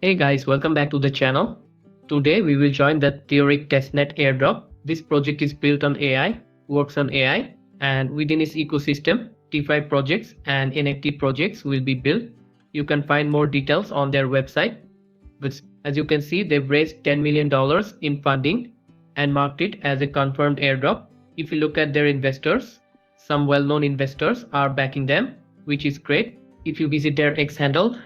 Hey guys, welcome back to the channel. Today we will join the Theoriq Testnet Airdrop. This project is built on AI, works on AI, and within its ecosystem, DeFi projects and NFT projects will be built. You can find more details on their website. But as you can see, they've raised $10 million in funding and marked it as a confirmed airdrop. If you look at their investors, some well-known investors are backing them, which is great. If you visit their X handle,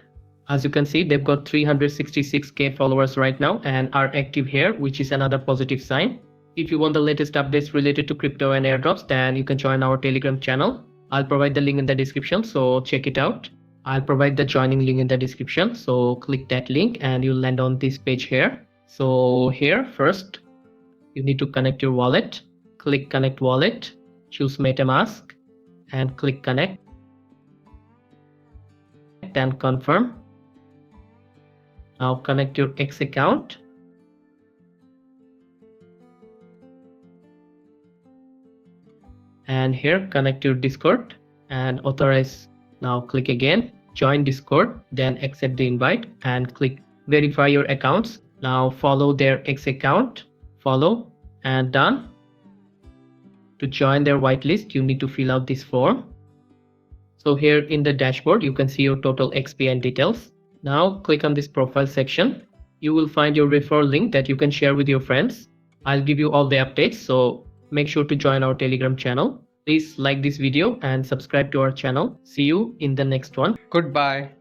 as you can see, they've got 366k followers right now and are active here, which is another positive sign. If you want the latest updates related to crypto and airdrops, then you can join our Telegram channel. I'll provide the link in the description, so check it out. I'll provide the joining link in the description, so click that link and you'll land on this page here. So here first, you need to connect your wallet. Click connect wallet, choose MetaMask and click connect and confirm. Now connect your X account. And here connect your Discord and authorize. Now click again, join Discord, then accept the invite and click verify your accounts. Now follow their X account, follow and done. To join their whitelist, you need to fill out this form. So here in the dashboard, you can see your total XP and details. Now click on this profile section. You will find your referral link that you can share with your friends. I'll give you all the updates, so make sure to join our Telegram channel. Please like this video and subscribe to our channel. See you in the next one. Goodbye.